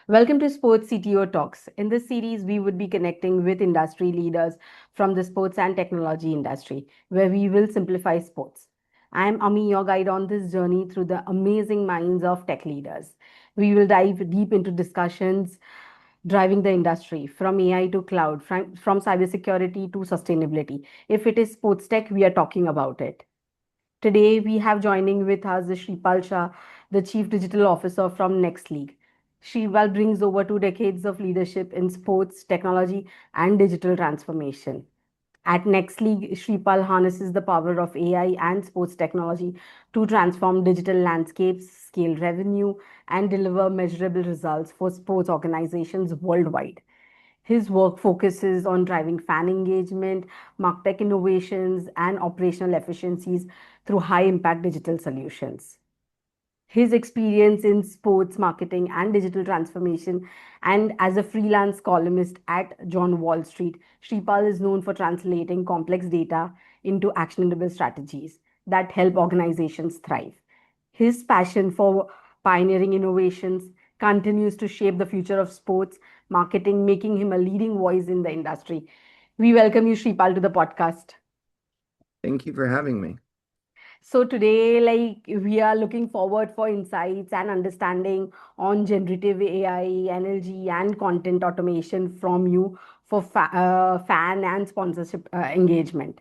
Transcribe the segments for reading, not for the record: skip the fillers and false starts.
Welcome to Sports CTO Talks. In this series, we would be connecting with industry leaders from the sports and technology industry, where we will simplify sports. I am Ami, your guide on this journey through the amazing minds of tech leaders. We will dive deep into discussions driving the industry from AI to cloud, from cybersecurity to sustainability. If it is sports tech, we are talking about it. Today, we have joining with us 𝗚𝗲𝗿𝘁𝗶𝘃𝗀, the Chief Digital Officer from Next League. 𝗚𝗲𝗿𝘁𝗶𝘃𝗀 brings over 2 decades of leadership in sports, technology, and digital transformation. At Next League, 𝗚𝗲𝗿𝘁𝗶𝗃𝗀 harnesses the power of AI and sports technology to transform digital landscapes, scale revenue, and deliver measurable results for sports organizations worldwide. His work focuses on driving fan engagement, martech innovations, and operational efficiencies through high impact digital solutions. His experience in sports marketing and digital transformation, and as a freelance columnist at John Wall Street, 𝗚𝗲𝗿𝘁𝗶𝗃𝗀 is known for translating complex data into actionable strategies that help organizations thrive. His passion for pioneering innovations continues to shape the future of sports marketing, making him a leading voice in the industry. We welcome you, 𝗚𝗲𝗿𝘁𝗶𝗃𝗀, to the podcast. Thank you for having me. So today, we are looking forward for insights and understanding on generative AI, NLG, and content automation from you for fan and sponsorship engagement.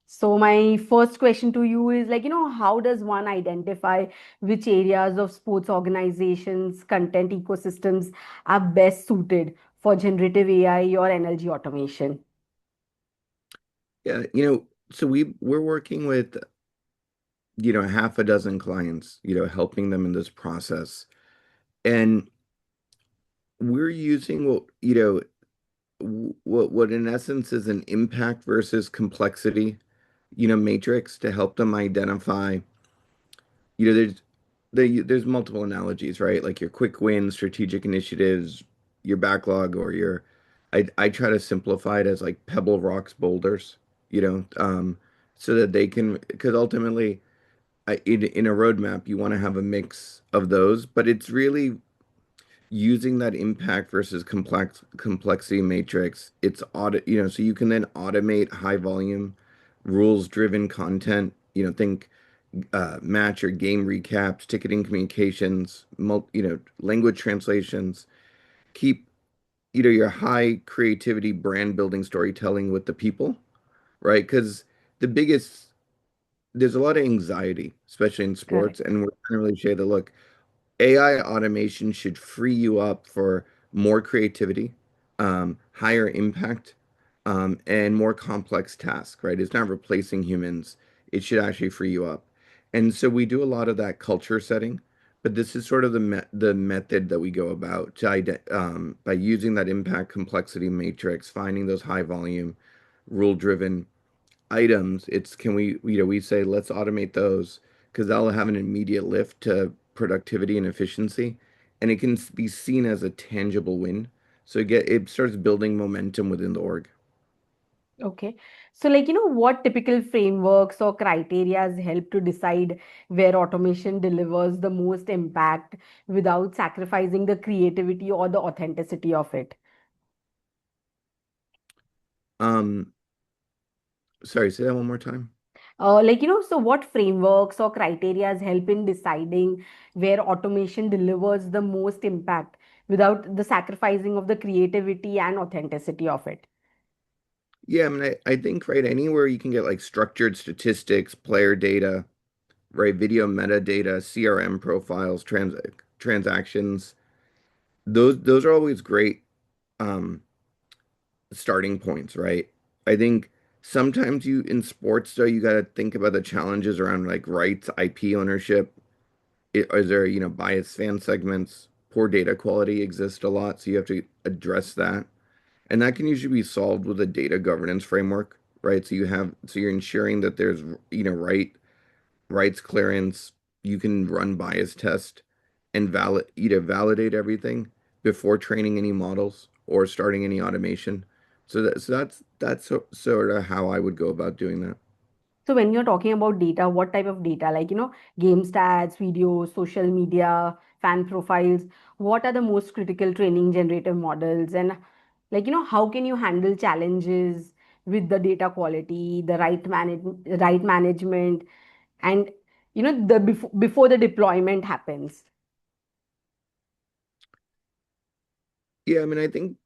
So my first question to you is how does one identify which areas of sports organizations, content ecosystems are best suited for generative AI or NLG automation? Yeah, so we're working with, half a dozen clients, helping them in this process. And we're using what in essence is an impact versus complexity, matrix to help them identify, there's multiple analogies, right? Like your quick wins, strategic initiatives, your backlog, or I try to simplify it as like pebble rocks boulders, so that they can, because ultimately in a roadmap you want to have a mix of those, but it's really using that impact versus complexity matrix. It's so you can then automate high volume, rules driven content, think match or game recaps, ticketing communications, language translations. Keep, your high creativity, brand building storytelling with the people, right? Because the biggest, there's a lot of anxiety, especially in sports, Correct. and we're trying to really say that, look, AI automation should free you up for more creativity, higher impact, and more complex tasks, right? It's not replacing humans. It should actually free you up. And so we do a lot of that culture setting, but this is sort of the method that we go about by using that impact complexity matrix, finding those high volume, rule driven items. It's can we say let's automate those because that'll have an immediate lift to productivity and efficiency, and it can be seen as a tangible win. So it starts building momentum within the org. Okay. So, what typical frameworks or criterias help to decide where automation delivers the most impact without sacrificing the creativity or the authenticity of it? Um, Sorry, say that one more time. So what frameworks or criterias help in deciding where automation delivers the most impact without the sacrificing of the creativity and authenticity of it? Yeah, I mean, I think right anywhere you can get like structured statistics, player data, right, video metadata, CRM profiles, transactions. Those are always great um, starting points, right? I think sometimes you in sports though you got to think about the challenges around like rights, IP ownership. Is there, biased fan segments? Poor data quality exists a lot, so you have to address that. And that can usually be solved with a data governance framework, right? So you're ensuring that there's, rights clearance, you can run bias test and validate everything before training any models or starting any automation. So that's sort of how I would go about doing that. So when you're talking about data, what type of data? Game stats, videos, social media, fan profiles, what are the most critical training generative models, and how can you handle challenges with the data quality, the right management, and the before the deployment happens. Yeah, I mean, I think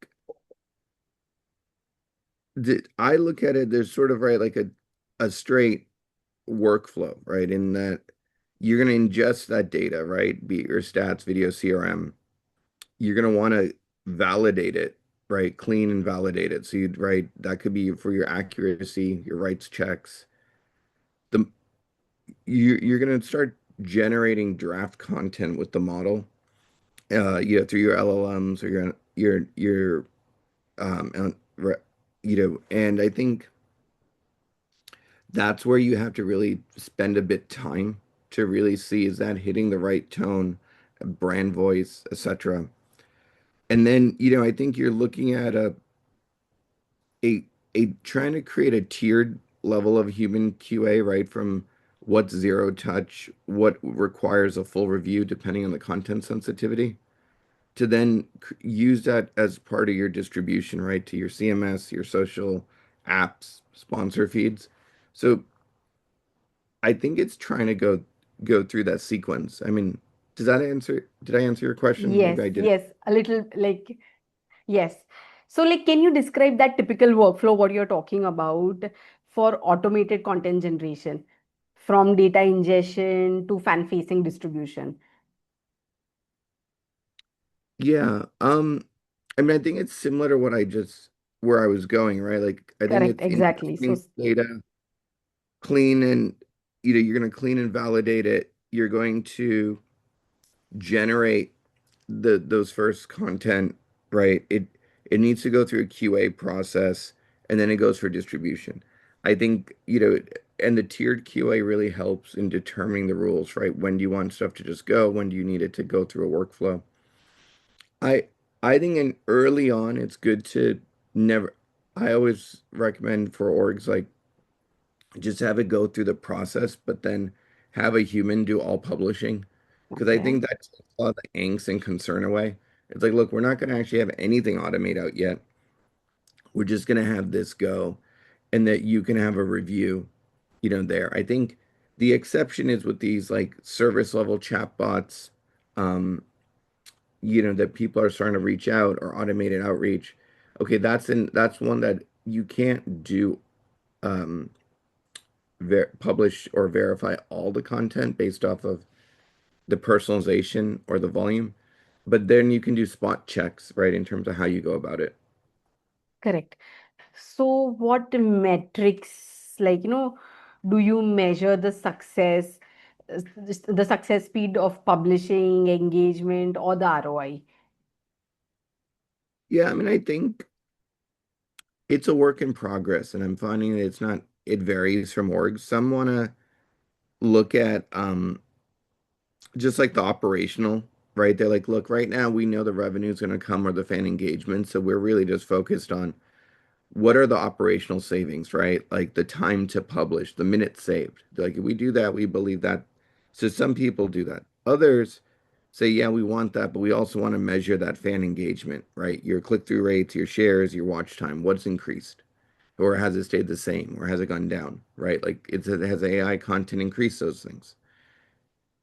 that I look at it, there's sort of right like a straight workflow, right? In that you're going to ingest that data, right? Be it your stats, video, CRM. You're going to want to validate it, right? Clean and validate it. So you'd right, that could be for your accuracy, your rights checks. The you're going to start generating draft content with the model, through your LLMs or your and I think that's where you have to really spend a bit time to really see is that hitting the right tone, brand voice, etc. And then, I think you're looking at a trying to create a tiered level of human QA, right? From what's zero touch, what requires a full review depending on the content sensitivity, to then use that as part of your distribution, right? To your CMS, your social apps, sponsor feeds. So I think it's trying to go through that sequence. I mean, did I answer your question? Yes, Maybe I didn't. yes, a little like, yes. So, can you describe that typical workflow, what you're talking about for automated content generation, from data ingestion to fan-facing distribution? Yeah. I mean, I think it's similar to what I just where I was going, right? Like I think Correct, it's exactly. So, ingesting data, clean and you're going to clean and validate it. You're going to generate those first content, right? It needs to go through a QA process and then it goes for distribution. I think, and the tiered QA really helps in determining the rules, right? When do you want stuff to just go? When do you need it to go through a workflow? I I think in early on it's good to never I always recommend for orgs like just have it go through the process, but then have a human do all publishing. Because I okay, think that takes a lot of the angst and concern away. It's like, look, we're not going to actually have anything automate out yet. We're just going to have this go, and that you can have a review, there. I think the exception is with these like service level chatbots, um, that people are starting to reach out or automated outreach. Okay, that's one that you can't do um, publish or verify all the content based off of the personalization or the volume, but then you can do spot checks, right, in terms of how you go about it. correct. So, what metrics, do you measure the success speed of publishing, engagement, or the ROI? Yeah, I mean, I think it's a work in progress, and I'm finding that it varies from orgs. Some want to look at just like the operational, right? They're like, look, right now we know the revenue is going to come or the fan engagement, so we're really just focused on what are the operational savings, right? Like the time to publish, the minutes saved. Like if we do that, we believe that. So some people do that. Others say, yeah, we want that, but we also want to measure that fan engagement, right? Your click-through rates, your shares, your watch time, what's increased? Or has it stayed the same? Or has it gone down, right? Like has AI content increased those things?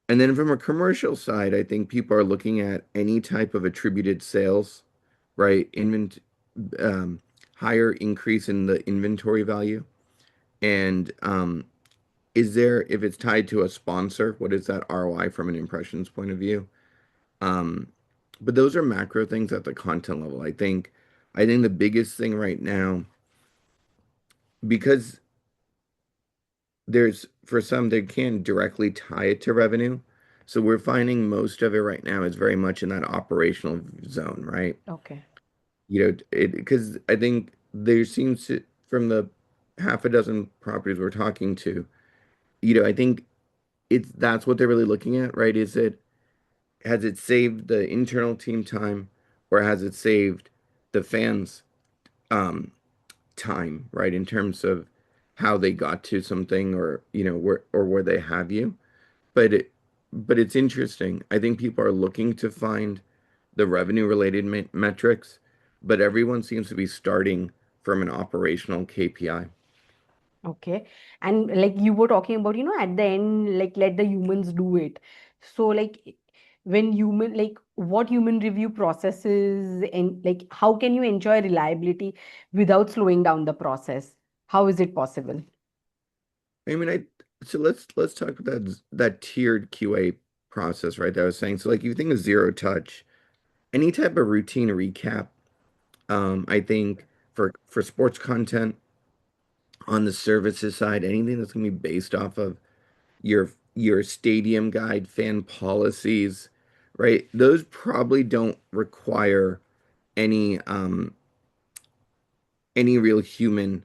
And then from a commercial side, I think people are looking at any type of attributed sales, right? Um, higher increase in the inventory value. And if it's tied to a sponsor, what is that ROI from an impressions point of view? Um, but those are macro things at the content level. I think the biggest thing right now, because for some, they can't directly tie it to revenue. So we're finding most of it right now is very much in that operational zone, right? Okay. Because I think there seems to, from the half a dozen properties we're talking to, I think that's what they're really looking at, right? Has it saved the internal team time or has it saved the fans um time, right? In terms of how they got to something or where they have you. But but it's interesting. I think people are looking to find the revenue related metrics, but everyone seems to be starting from an operational KPI. Okay. And like you were talking about, at the end, like let the humans do it. So like when human, like what human review processes and like how can you enjoy reliability without slowing down the process? How is it possible? I mean, so let's talk about that tiered QA process, right? That I was saying. So like you think of zero touch, any type of routine recap, I think for sports content on the services side, anything that's gonna be based off of your stadium guide, fan policies, right? Those probably don't require any any real human,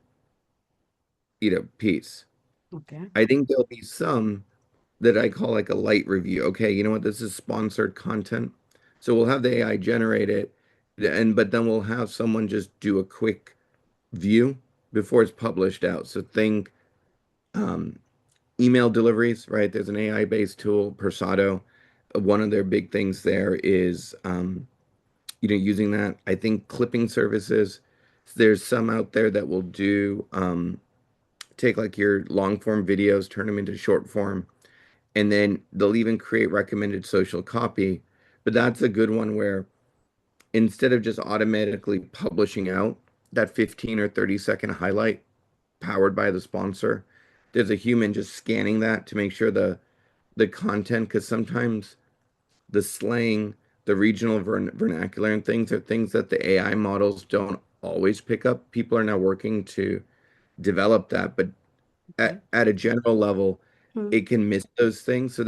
piece. Okay. I think there'll be some that I call like a light review. Okay, you know what? This is sponsored content. So we'll have the AI generate it, and but then we'll have someone just do a quick view before it's published out. So think um, email deliveries, right? There's an AI-based tool, Persado. One of their big things there is using that. I think clipping services. There's some out there that will do take like your long form videos, turn them into short form, and then they'll even create recommended social copy. But that's a good one where instead of just automatically publishing out that 15 or 30-second highlight powered by the sponsor, there's a human just scanning that to make sure the content, because sometimes the slang, the regional vernacular and things are things that the AI models don't always pick up. People are now working to develop that, but Okay. at a general level, Hmm. it can miss those things.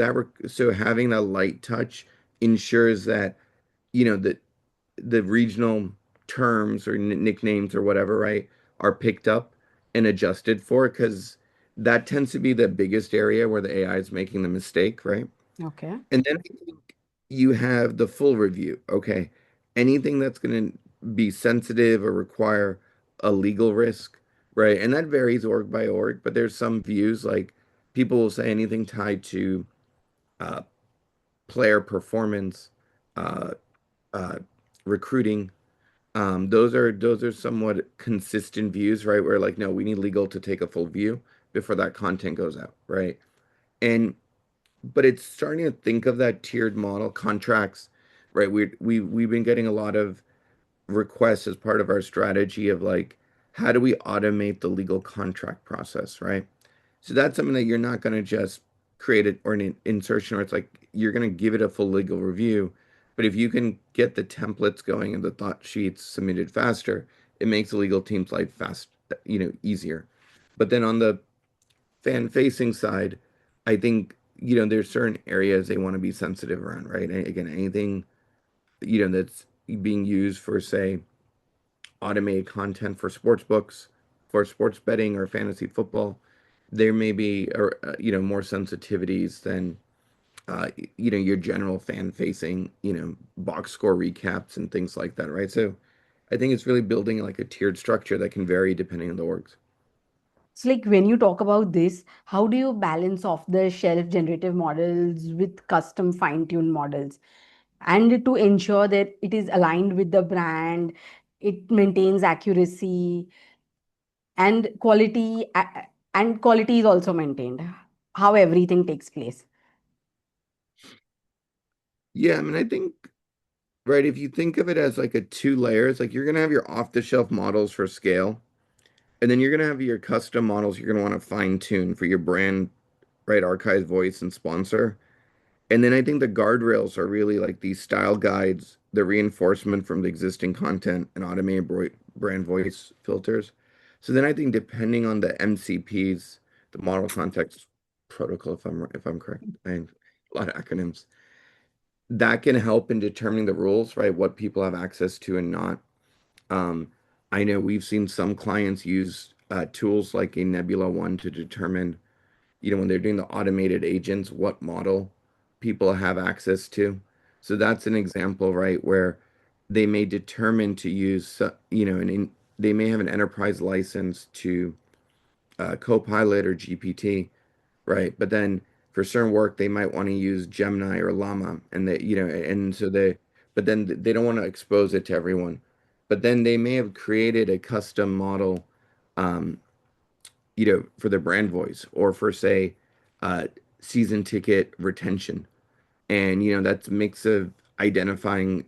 So having a light touch ensures that that the regional terms or nicknames or whatever, right, are picked up and adjusted for because that tends to be the biggest area where the AI is making the mistake, right? Okay. And then I think you have the full review. Okay. Anything that's going to be sensitive or require a legal risk, right? And that varies org by org, but there's some views like people will say anything tied to uh, player performance, uh, uh, recruiting. Those are somewhat consistent views, right? Where like, no, we need legal to take a full view before that content goes out, right? And but it's starting to think of that tiered model contracts, right? We've been getting a lot of requests as part of our strategy of like, how do we automate the legal contract process, right? So that's something that you're not going to just create it or an insertion, or it's like you're going to give it a full legal review. But if you can get the templates going and the thought sheets submitted faster, it makes the legal team's life easier. But then on the fan facing side, I think, there's certain areas they want to be sensitive around, right? Again, anything, that's being used for, say, automated content for sports books, for sports betting or fantasy football, there may be, more sensitivities than, your general fan facing, box score recaps and things like that, right? So I think it's really building like a tiered structure that can vary depending on the orgs. So like when you talk about this, how do you balance off the shelf generative models with custom fine-tuned models? And to ensure that it is aligned with the brand, it maintains accuracy and quality is also maintained. How everything takes place. Yeah, I mean, I think, right, if you think of it as like a two layers, like you're going to have your off-the-shelf models for scale, and then you're going to have your custom models you're going to want to fine tune for your brand, right, archive voice and sponsor. And then I think the guardrails are really like these style guides, the reinforcement from the existing content and automated brand voice filters. So then I think depending on the MCPs, the model context protocol, if I'm correct, and a lot of acronyms, that can help in determining the rules, right? What people have access to and not. Um, I know we've seen some clients use tools like a Nebula one to determine, when they're doing the automated agents, what model people have access to. So that's an example, right, where they may determine to use, they may have an enterprise license to Copilot or GPT, right? But then for certain work they might want to use Gemini or Llama, and they, and so but then they don't want to expose it to everyone. But then they may have created a custom model, um, for their brand voice or for say, uh, season ticket retention, and that's a mix of identifying,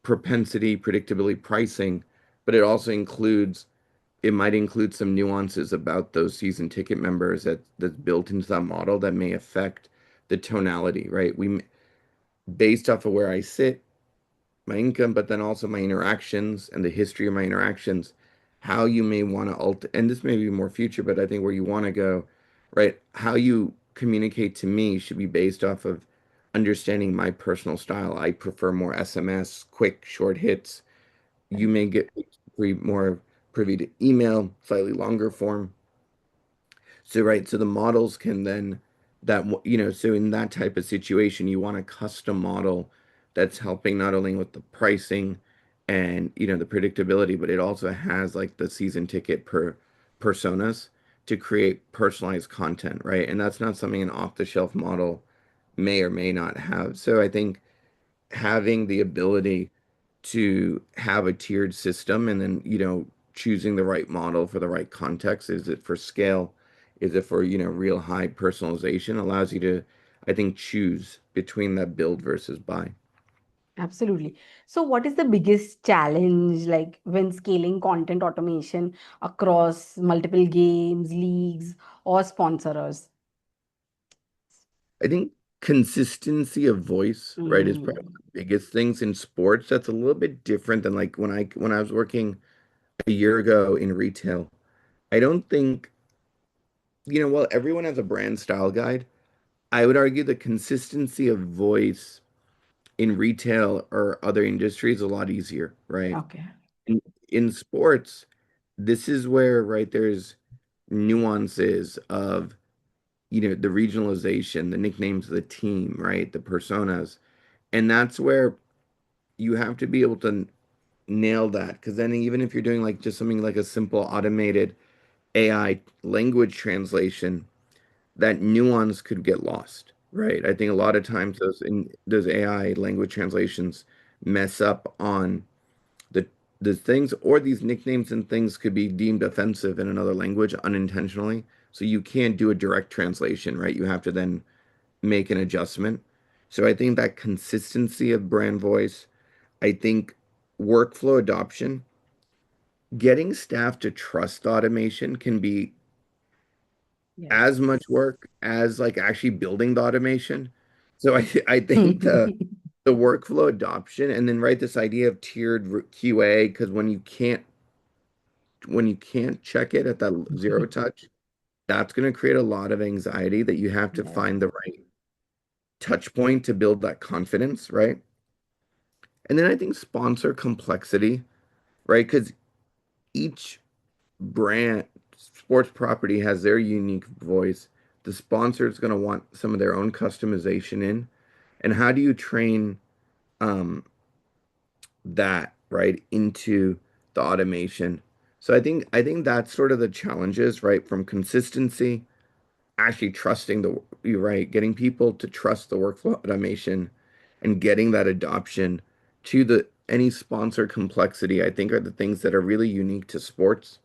propensity, predictability, pricing, but it might include some nuances about those season ticket members that's built into that model that may affect the tonality, right? Based off of where I sit, my income, but then also my interactions and the history of my interactions, how you may want to and this may be more future, but I think where you want to go, right? How you communicate to me should be based off of understanding my personal style. I prefer more SMS, quick, short hits. You may get more privy to email, slightly longer form. So, right, so the models can then so in that type of situation, you want a custom model that's helping not only with the pricing and the predictability, but it also has like the season ticket personas to create personalized content, right? And that's not something an off-the-shelf model may or may not have. So I think having the ability to have a tiered system and then, choosing the right model for the right context. Is it for scale? Is it for, real high personalization? Allows you to, I think, choose between that build versus buy. Absolutely. So, what is the biggest challenge like when scaling content automation across multiple games, leagues, or sponsors? I think consistency of voice, right, is probably Mm, the biggest things in sports. That's a little bit different than like when I was working a year ago in retail. I don't think, well, everyone has a brand style guide. I would argue the consistency of voice in retail or other industries a lot easier, right? okay. In sports, this is where, right, there's nuances of, the regionalization, the nicknames of the team, right, the personas. And that's where you have to be able to nail that. Because then even if you're doing like just something like a simple automated AI language translation, that nuance could get lost, right? I think a lot of times those AI language translations mess up on the the things, or these nicknames and things could be deemed offensive in another language unintentionally. So you can't do a direct translation, right? You have to then make an adjustment. So I think that consistency of brand voice, I think workflow adoption, getting staff to trust automation can be as Yes. much work as like actually building the automation. So I think the workflow adoption and then right this idea of tiered QA, because when you can't check it at that zero touch, that's going to create a lot of anxiety that you have to Yes. find the right touch point to build that confidence, right? And then I think sponsor complexity, right? Because each brand sports property has their unique voice. The sponsor is going to want some of their own customization in. And how do you train that right into the automation? So I think that's sort of the challenges, right? From consistency, actually trusting you're right, getting people to trust the workflow automation and getting that adoption to the any sponsor complexity, I think are the things that are really unique to sports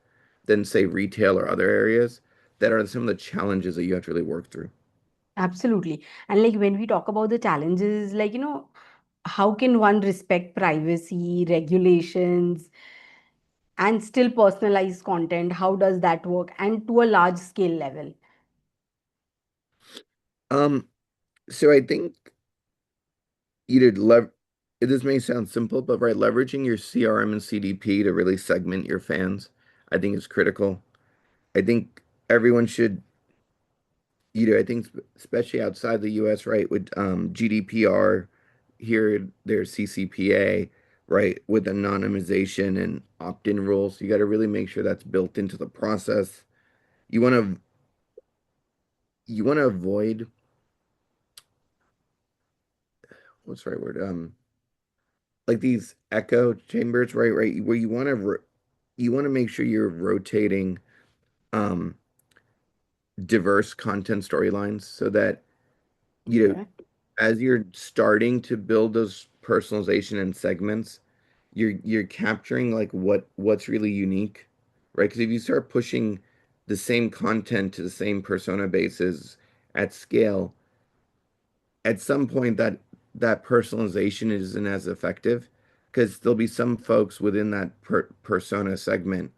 than say retail or other areas that are some of the challenges that you have to really work through. Absolutely. And like when we talk about the challenges, like, how can one respect privacy, regulations, and still personalize content? How does that work? And to a large scale level. Um, so I think you did lev this may sound simple, but right, leveraging your CRM and CDP to really segment your fans, I think is critical. I think everyone should, I think especially outside the US, right, with GDPR, here there's CCPA, right, with anonymization and opt-in rules. You got to really make sure that's built into the process. You want to you want to avoid what's the right word? Like these echo chambers, right, right, where you want to make sure you're rotating um diverse content storylines so that, you know, Okay. as you're starting to build those personalization and segments, you're capturing like what's really unique, right? Because if you start pushing the same content to the same persona bases at scale, at some point that personalization isn't as effective because there'll be some folks within that persona segment,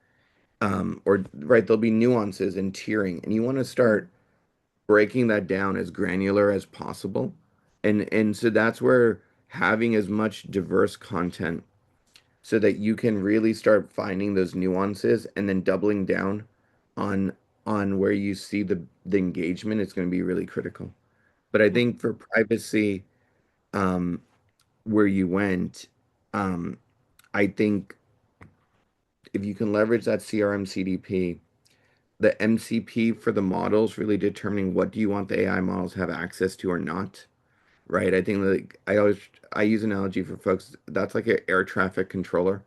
or right, there'll be nuances and tiering, and you want to start breaking that down as granular as possible. And so that's where having as much diverse content so that you can really start finding those nuances and then doubling down on where you see the engagement is going to be really critical. But I think for privacy, um, where you went, um, I think if you can leverage that CRM CDP, the MCP for the models really determining what do you want the AI models to have access to or not, right? I think like I use analogy for folks that's like an air traffic controller,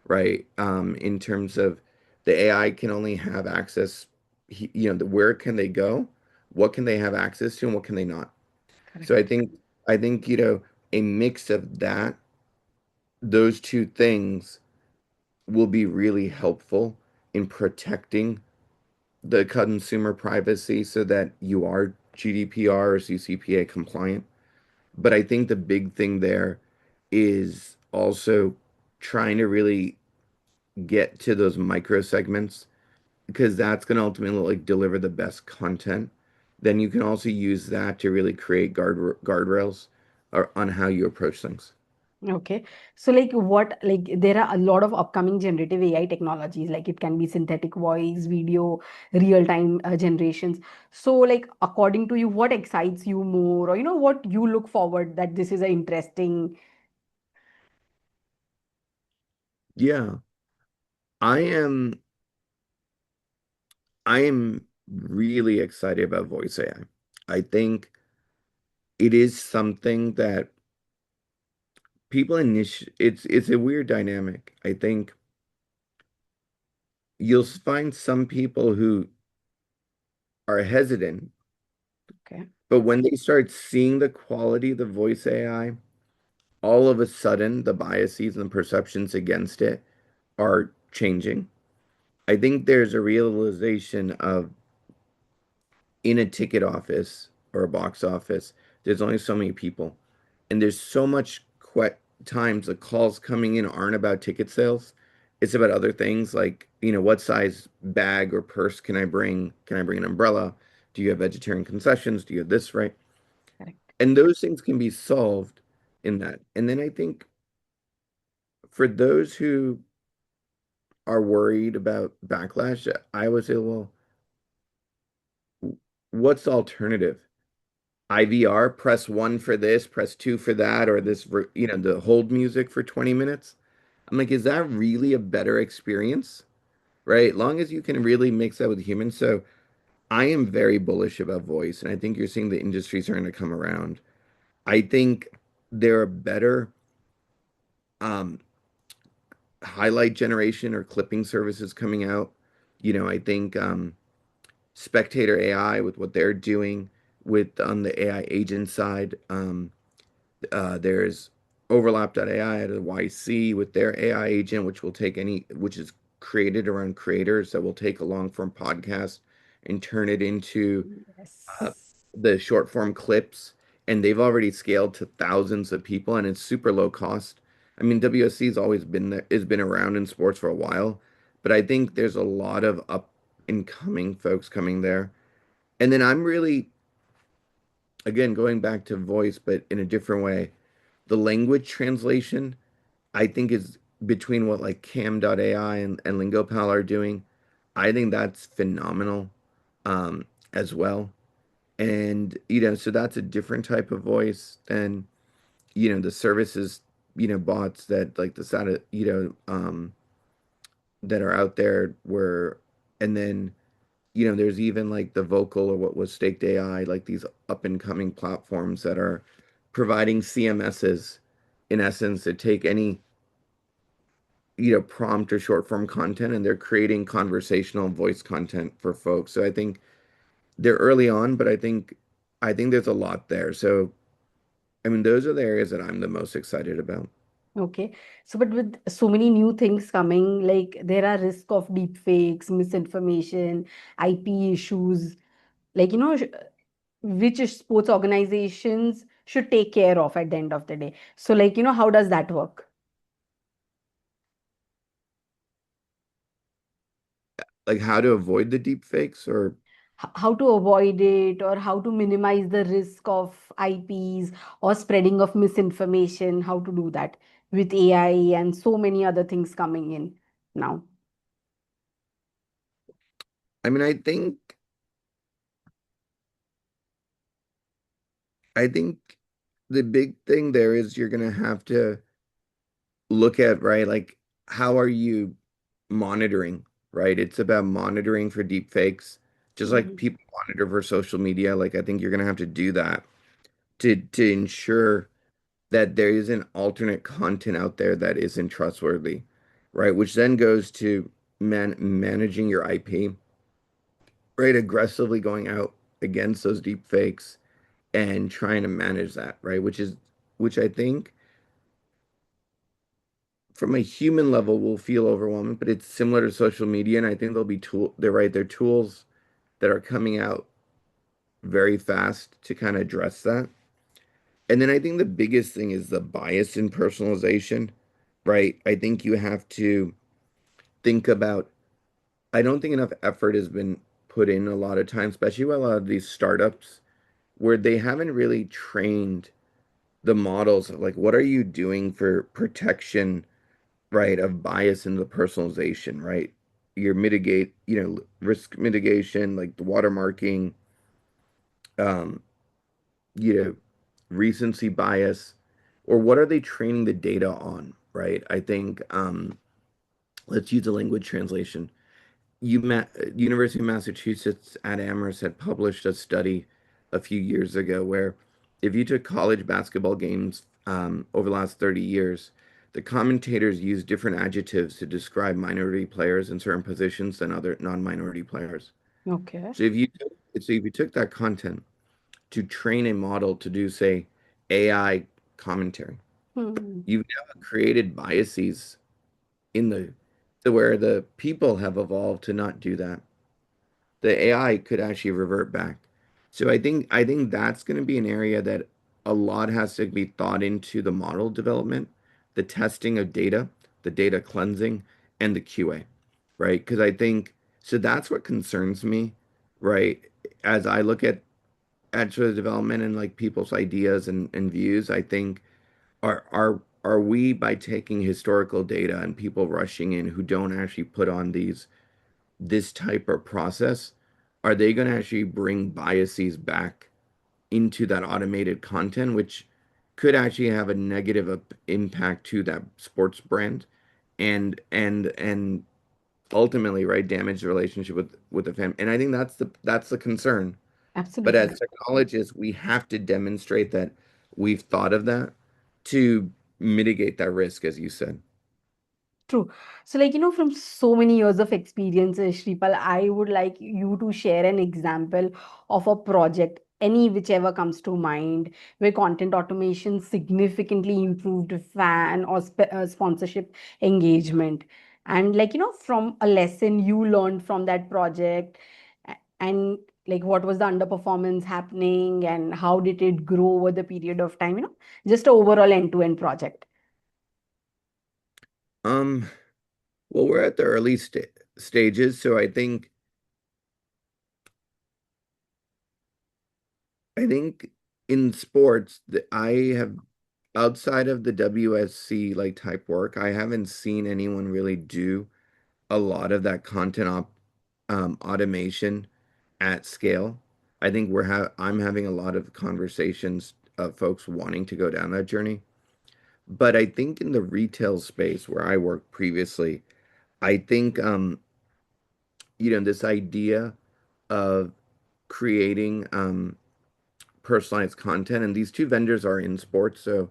right? In terms of the AI can only have access, where can they go, what can they have access to, and what can they not. So Correct. I think a mix of those two things will be really helpful in protecting the consumer privacy so that you are GDPR or CCPA compliant. But I think the big thing there is also trying to really get to those micro segments because that's going to ultimately like deliver the best content. Then you can also use that to really create guardrails on how you approach things. Okay. So like there are a lot of upcoming generative AI technologies, like it can be synthetic voice, video, real-time generations. So like according to you, what excites you more, or what you look forward that this is a interesting. Yeah, I am I am really excited about voice AI. I think it is something that it's a weird dynamic. I think you'll find some people who are hesitant, Okay. but when they start seeing the quality of the voice AI, all of a sudden the biases and the perceptions against it are changing. I think there's a realization of in a ticket office or a box office, there's only so many people. And there's so much times the calls coming in aren't about ticket sales. It's about other things like, what size bag or purse can I bring? Can I bring an umbrella? Do you have vegetarian concessions? Do you have this, right? Correct. And those things can be solved in that. And then I think for those who are worried about backlash, I would say, well, what's the alternative? IVR, press one for this, press two for that, or the hold music for 20 minutes. I'm like, is that really a better experience? Right? Long as you can really mix that with humans. So I am very bullish about voice, and I think you're seeing the industry starting to come around. I think there are better um, highlight generation or clipping services coming out. I think Spectator AI with what they're doing with on the AI agent side. There's Overlap.ai at YC with their AI agent, which is created around creators that will take a long form podcast and turn it into uh, Yes. the short form clips. And they've already scaled to thousands of people, and it's super low cost. I mean, WSC has always been there, has been around in sports for a while, but I think there's a lot of up and coming folks coming there. And then I'm really, again, going back to voice, but in a different way, the language translation, I think is between what like Cam.ai and LingoPal are doing. I think that's phenomenal as well. And, so that's a different type of voice than, the services, bots that like the SATA, that are out there where, and then, there's even like the vocal or what was staked AI, like these up and coming platforms that are providing CMSs in essence to take any prompt or short form content and they're creating conversational voice content for folks. So I think they're early on, but I think there's a lot there. So, I mean, those are the areas that I'm the most excited about. Okay. So, but with so many new things coming, like there are risk of deep fakes, misinformation, IP issues, like, which sports organizations should take care of at the end of the day. So, like, how does that work? Like how to avoid the deep fakes or How to avoid it, or how to minimize the risk of IPs or spreading of misinformation, how to do that with AI and so many other things coming in now. I mean, I think the big thing there is you're gonna have to look at, right, like how are you monitoring, right? It's about monitoring for deep fakes, just like Mhm. people monitor for social media. Like I think you're gonna have to do that to ensure that there isn't alternate content out there that isn't trustworthy, right? Which then goes to managing your IP, right? Aggressively going out against those deep fakes and trying to manage that, right? Which I think from a human level will feel overwhelming, but it's similar to social media, and I think they're right, they're tools that are coming out very fast to kind of address that. And then I think the biggest thing is the bias in personalization, right? I think you have to think about, I don't think enough effort has been put in a lot of time, especially with a lot of these startups, where they haven't really trained the models of like, what are you doing for protection, right, of bias in the personalization, right? Your risk mitigation, like the watermarking, um, you know, recency bias, or what are they training the data on, right? I think let's use a language translation. University of Massachusetts at Amherst had published a study a few years ago where if you took college basketball games over the last 30 years, the commentators used different adjectives to describe minority players in certain positions than other non-minority players. Okay. So if you took that content to train a model to do, say, AI commentary, Hmm. you've now created biases in the to where the people have evolved to not do that. The AI could actually revert back. So I think that's going to be an area that a lot has to be thought into the model development, the testing of data, the data cleansing, and the QA, right? Because I think so that's what concerns me, right? As I look at sort of development and like people's ideas and views, I think are we by taking historical data and people rushing in who don't actually put on this type of process, are they going to actually bring biases back into that automated content, which could actually have a negative impact to that sports brand and ultimately, right, damage the relationship with the fan. And I think that's the concern. But Absolutely. as technologists, we have to demonstrate that we've thought of that to mitigate that risk, as you said. True. So, like, from so many years of experience, Shripal, I would like you to share an example of a project, any whichever comes to mind, where content automation significantly improved fan or sponsorship engagement. And, like, from a lesson you learned from that project, and like what was the underperformance happening and how did it grow over the period of time, just a overall end-to-end project. Um, well, we're at the early stages, so I think in sports that I have outside of the WSC like type work, I haven't seen anyone really do a lot of that content automation at scale. I think I'm having a lot of conversations of folks wanting to go down that journey. But I think in the retail space where I worked previously, I think this idea of creating personalized content, and these two vendors are in sports. So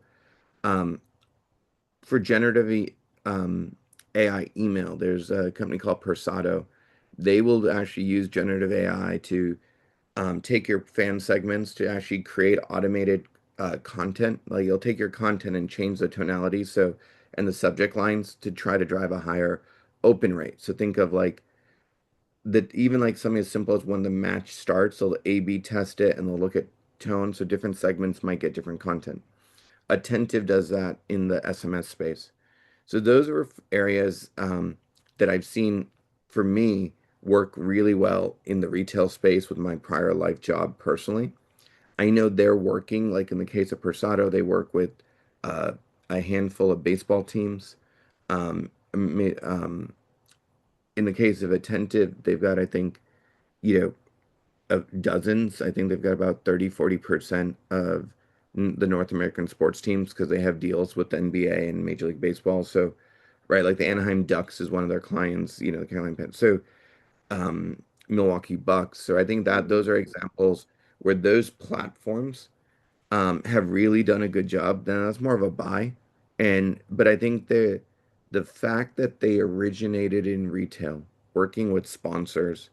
um, for generative um, AI email, there's a company called Persado. They will actually use generative AI to take your fan segments to actually create automated content. Like you'll take your content and change the tonality and the subject lines to try to drive a higher open rate. So think of like that even like something as simple as when the match starts, they'll A/B test it and they'll look at tone. So different segments might get different content. Attentive does that in the SMS space. So those are areas that I've seen for me work really well in the retail space with my prior life job personally. I know they're working, like in the case of Persado, they work with uh, a handful of baseball teams. In the case of Attentive, they've got, I think, you know, of dozens. I think they've got about 30-40% of the North American sports teams because they have deals with the NBA and Major League Baseball. So, right, like the Anaheim Ducks is one of their clients, the Carolina Panthers. So, Milwaukee Bucks. So I think that those are examples where those platforms have really done a good job. Now that's more of a buy, but I think the fact that they originated in retail, working with sponsors,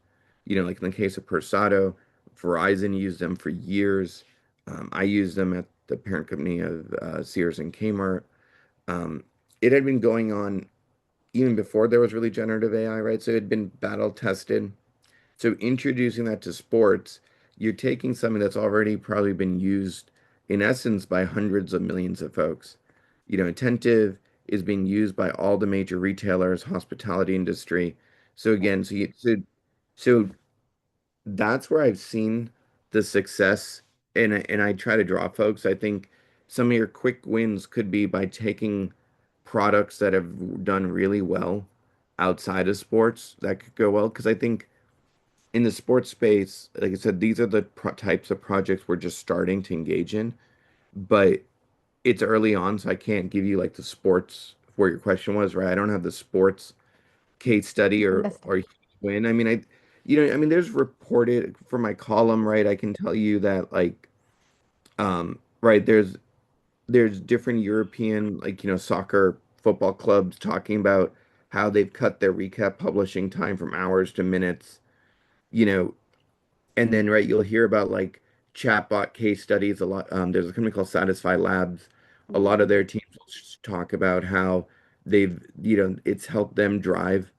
like in the case of Persado, Verizon used them for years. I used them at the parent company of Sears and Kmart. Um, it had been going on even before there was really generative AI, right? So it had been battle tested. So introducing that to sports, you're taking something that's already probably been used in essence by hundreds of millions of folks. Attentive is being used by all the major retailers, hospitality industry. So again, so that's where I've seen the success, and I try to draw folks. I think some of your quick wins could be by taking products that have done really well outside of sports that could go well. Because I think in the sports space, like I said, these are the types of projects we're just starting to engage in, but it's early on, so I can't give you like the sports where your question was, right? I don't have the sports case study or Understand. win. I mean, there's reported for my column, right? I can tell you that like, right, there's different European like soccer football clubs talking about how they've cut their recap publishing time from hours to minutes. You know, And then, right, you'll hear about like chatbot case studies a lot. There's a company called Satisfy Labs. A lot of Yes. their teams will talk about how it's helped them drive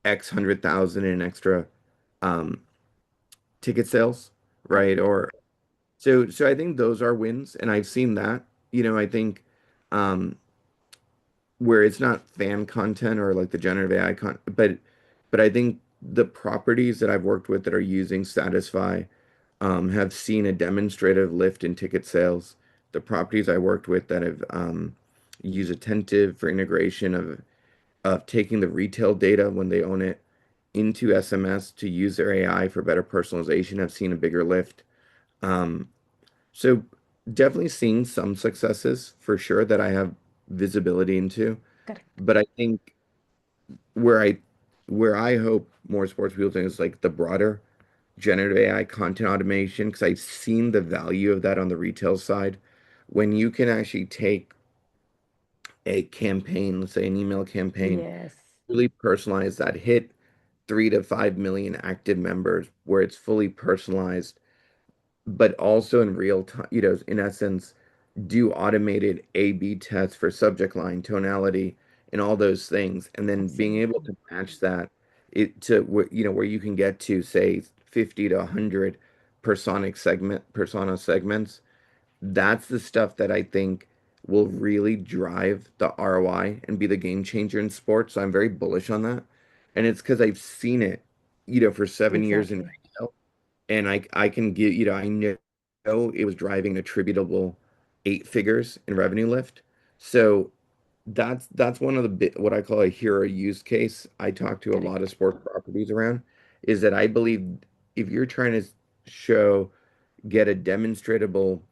X 100,000 in extra um, ticket sales, right? Correct. So I think those are wins, and I've seen that. I think um, where it's not fan content or like the generative AI but I think the properties that I've worked with that are using Satisfy have seen a demonstrative lift in ticket sales. The properties I worked with that have used Attentive for integration of taking the retail data when they own it into SMS to use their AI for better personalization have seen a bigger lift. Um, so definitely seeing some successes for sure that I have visibility into. Correct. But I think where I where I hope more sports people think is like the broader generative AI content automation, because I've seen the value of that on the retail side. When you can actually take a campaign, let's say an email campaign, Yes. really personalize that, hit 3 to 5 million active members where it's fully personalized, but also in real time, in essence, do automated A/B tests for subject line, tonality, and all those things, and then being able Absolutely. to match that where you can get to say 50 to 100 persona segments. That's the stuff that I think will really drive the ROI and be the game changer in sports. So I'm very bullish on that, and it's because I've seen it, for 7 years in Exactly. retail, and I can give, I know it was driving attributable 8 figures in revenue lift. So that's one of the what I call a hero use case. I talk to a lot of Correct. sports properties around, is that I believe if you're trying to show get a demonstrable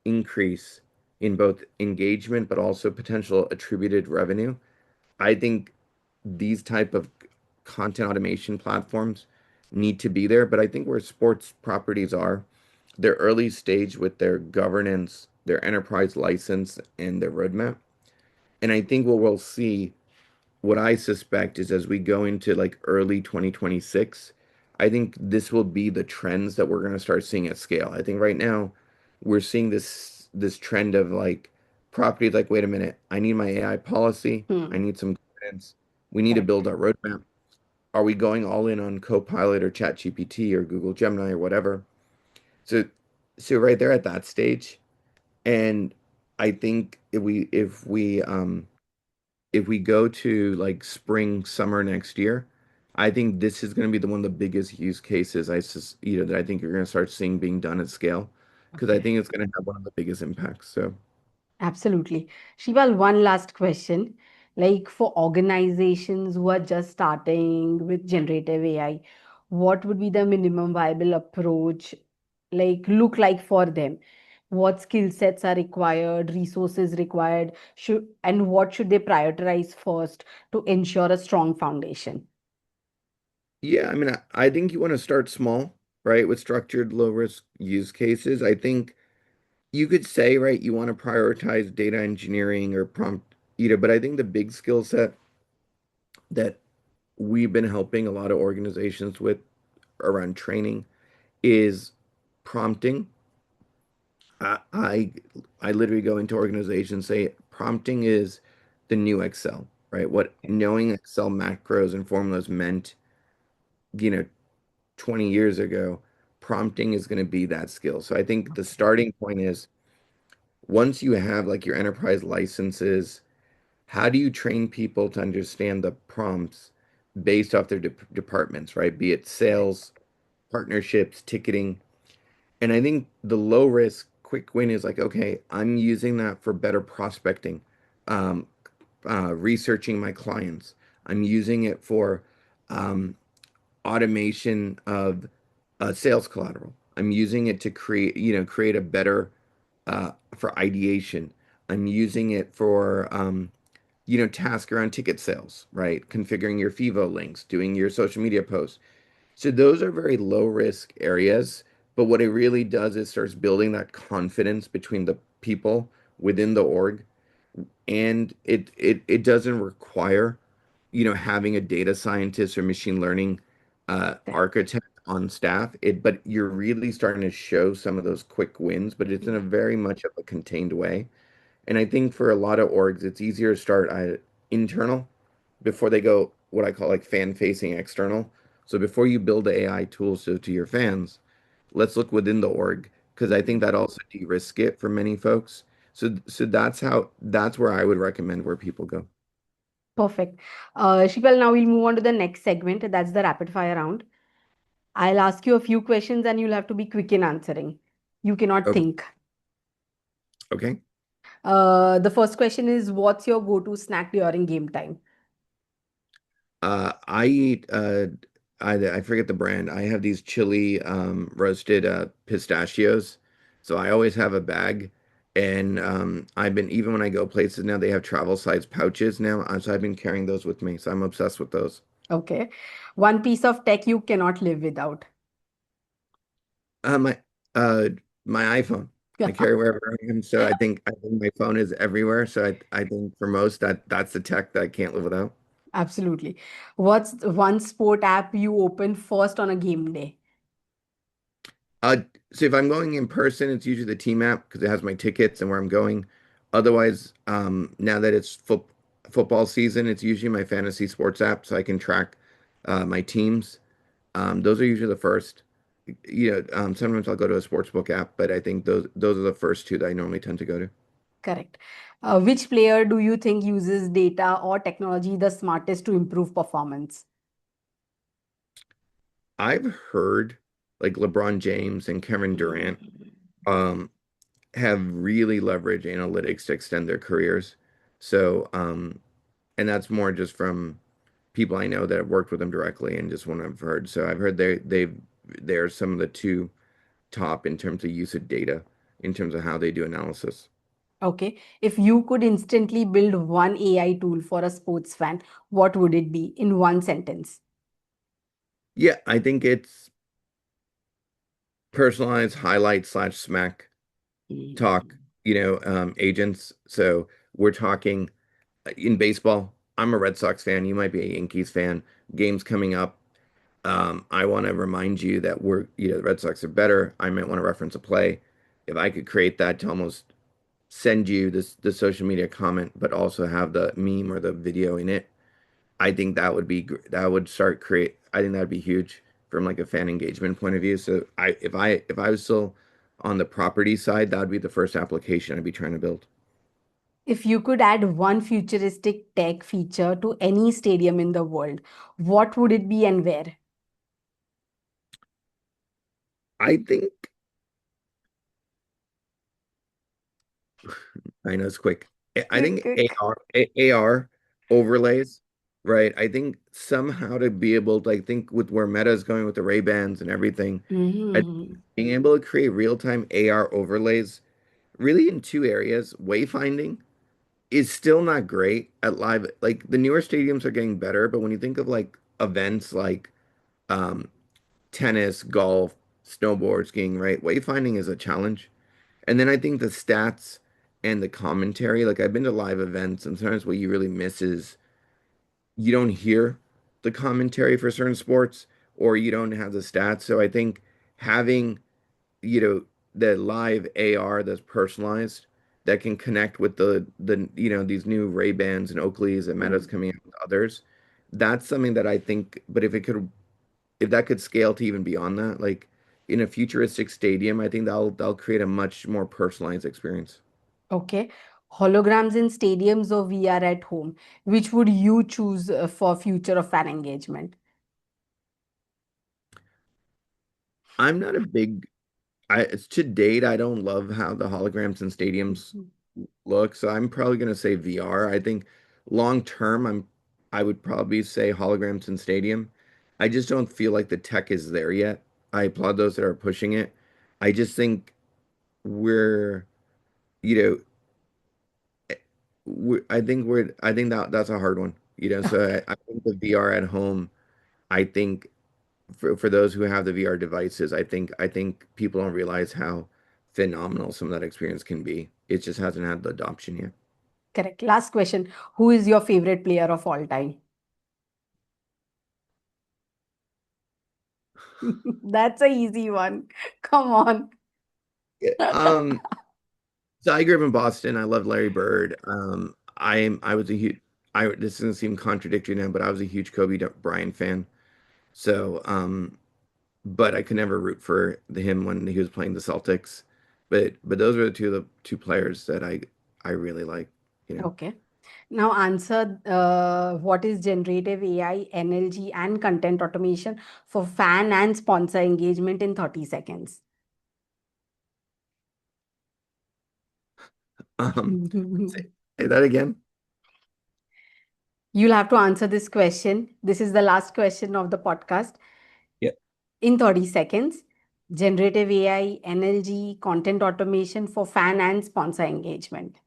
increase in both engagement but also potential attributed revenue, I think these type of content automation platforms need to be there. But I think where sports properties are, they're early stage with their governance, their enterprise license, and their roadmap. And I think what we'll see, what I suspect is as we go into like early 2026, I think this will be the trends that we're going to start seeing at scale. I think right now we're seeing this trend of like properties like, wait a minute, I need my AI policy. I Hmm. need some guidance. We need to Correct. build our roadmap. Are we going all in on Copilot or ChatGPT or Google Gemini or whatever? So so right there at that stage, and I think if we go to like spring, summer next year, I think this is going to be the one of the biggest use cases that I think you're going to start seeing being done at scale because I Okay. think it's going to have one of the biggest impacts. So, Absolutely. Shival, one last question. Like for organizations who are just starting with generative AI, what would be the minimum viable approach look like for them? What skill sets are required, resources required, and what should they prioritize first to ensure a strong foundation? yeah, I mean, I think you want to start small, right, with structured low risk use cases. I think you could say, right, you want to prioritize data engineering or prompt, but I think the big skill set that we've been helping a lot of organizations with around training is prompting. I I, I literally go into organizations say prompting is the new Excel, right? What knowing Excel macros and formulas meant, you know, 20 years ago, prompting is going to be that skill. So I think the starting point is once you have like your enterprise licenses, how do you train people to understand the prompts based off their departments, right? Be it sales, partnerships, ticketing. And I think the low risk quick win is like, okay, I'm using that for better prospecting, um, researching my clients. I'm using it for um, automation of sales collateral. I'm using it to create a better for ideation. I'm using it for task around ticket sales, right? Configuring your FIVO links, doing your social media posts. So those are very low risk areas, but what it really does is starts building that confidence between the people within the org, and it doesn't require, having a data scientist or machine learning architect on staff. But you're really starting to show some of those quick wins, but it's in a very much of a contained way. And I think for a lot of orgs, it's easier to start internal before they go what I call like fan facing external. So before you build AI tools to your fans, let's look within the org because I think that also de-risk it for many folks. So that's where I would recommend where people go. Perfect. Shipal, now we'll move on to the next segment. That's the rapid fire round. I'll ask you a few questions and you'll have to be quick in answering. You cannot Okay. think. Okay. The first question is, what's your go-to snack during game time? I eat I forget the brand. I have these chili roasted pistachios. So I always have a bag. And I've been even when I go places now, they have travel size pouches now. So I've been carrying those with me. So I'm obsessed with those. Okay. One piece of tech you cannot live without. Uh, my uh my iPhone. I carry wherever I am. So I think my phone is everywhere. So I think for most that's the tech that I can't live without. Absolutely. What's one sport app you open first on a game day? Uh, so if I'm going in person, it's usually the team app because it has my tickets and where I'm going. Otherwise, now that it's football season, it's usually my fantasy sports app so I can track my teams. Those are usually the first. Sometimes I'll go to a sportsbook app, but I think those are the first two that I normally tend to go to. Correct. Which player do you think uses data or technology the smartest to improve performance? I've heard like LeBron James and Kevin Durant um, have really leveraged analytics to extend their careers. So, and that's more just from people I know that have worked with them directly and just what I've heard. So I've heard they're some of the two top in terms of use of data, in terms of how they do analysis. Okay. If you could instantly build one AI tool for a sports fan, what would it be in one sentence? Yeah, I think it's personalized highlight slash smack talk, agents. So we're talking in baseball. I'm a Red Sox fan. You might be a Yankees fan. Games coming up. I want to remind you that the Red Sox are better. I might want to reference a play. If I could create that to almost send you the social media comment, but also have the meme or the video in it, I think that would be that would start create. I think that'd be huge from like a fan engagement point of view. So if I was still on the property side, that would be the first application I'd be trying to build. If you could add one futuristic tech feature to any stadium in the world, what would it be and where? I think I know it's quick. I Quick, think quick. AR overlays, right? I think somehow to be able to, I think with where Meta is going with the Ray-Bans and everything, Mhm. being able to create real-time AR overlays really in two areas. Wayfinding is still not great at live. Like the newer stadiums are getting better, but when you think of like events like um, tennis, golf, snowboard, skiing, right? Wayfinding is a challenge. And then I think the stats and the commentary, like I've been to live events, and sometimes what you really miss is you don't hear the commentary for certain sports or you don't have the stats. So I think having, you know, the live AR that's personalized that can connect with these new Ray-Bans and Oakleys and Meta's coming out with others, that's something that I think, but if that could scale to even beyond that, like in a futuristic stadium, I think that'll create a much more personalized experience. Okay. Holograms in stadiums or VR at home. Which would you choose for future of fan engagement? I'm not a big to date, I don't love how the holograms in stadiums look, so I'm probably gonna say VR. I think long term, I would probably say holograms in stadium. I just don't feel like the tech is there yet. I applaud those that are pushing it. I just think we're, you know, I think that's a hard one, So I think the VR at home, I think for those who have the VR devices, I think people don't realize how phenomenal some of that experience can be. It just hasn't had the adoption yet. Correct. Last question. Who is your favorite player of all time? That's a easy one. Come on. Yeah. So I grew up in Boston. I loved Larry Bird. I was a huge this doesn't seem contradictory now, but I was a huge Bryant fan. So but I could never root for him when he was playing the Celtics. But those are the two players that I really like. Okay. Now answer what is generative AI, NLG, and content automation for fan and sponsor engagement in 30 seconds. Say, say that again. You'll have to answer this question. This is the last question of the podcast. Yeah. In 30 seconds, generative AI, NLG, content automation for fan and sponsor engagement.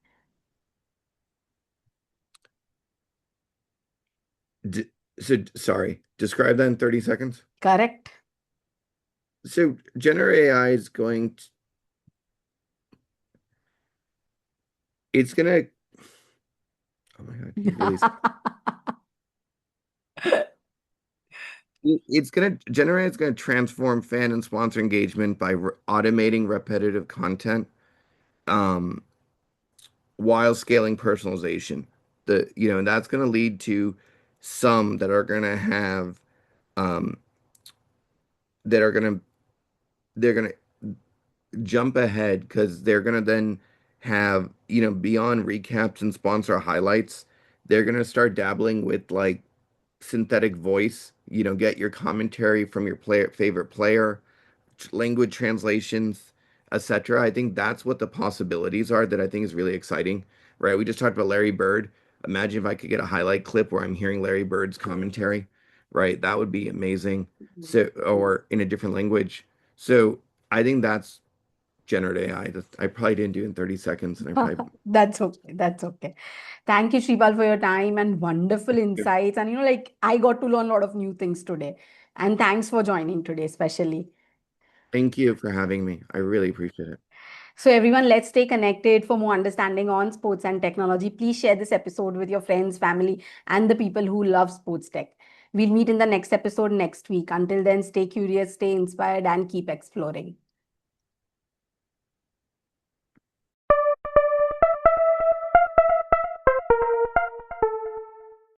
D so sorry. Describe that in 30 seconds. Correct? So generative AI is it's gonna, oh my God, you really, it's gonna transform fan and sponsor engagement by automating repetitive content, um, while scaling personalization. And that's gonna lead to some that are gonna have, um, that are gonna, they're gonna jump ahead because they're gonna then have, beyond recaps and sponsor highlights, they're gonna start dabbling with like synthetic voice, get your commentary from your favorite player, language translations, etc. I think that's what the possibilities are that I think is really exciting, right? We just talked about Larry Bird. Imagine if I could get a highlight clip where I'm hearing Larry Bird's commentary, right? That would be amazing. So, or in a different language. So I think that's generative AI. I probably didn't do it in 30 seconds, and I probably. That's okay. That's okay. Thank you, Shripal, for your time and wonderful insights. And like I got to learn a lot of new things today. And thanks for joining today, especially. Thank you for having me. I really appreciate it. So, everyone, let's stay connected for more understanding on sports and technology. Please share this episode with your friends, family, and the people who love sports tech. We'll meet in the next episode next week. Until then, stay curious, stay inspired, and keep exploring.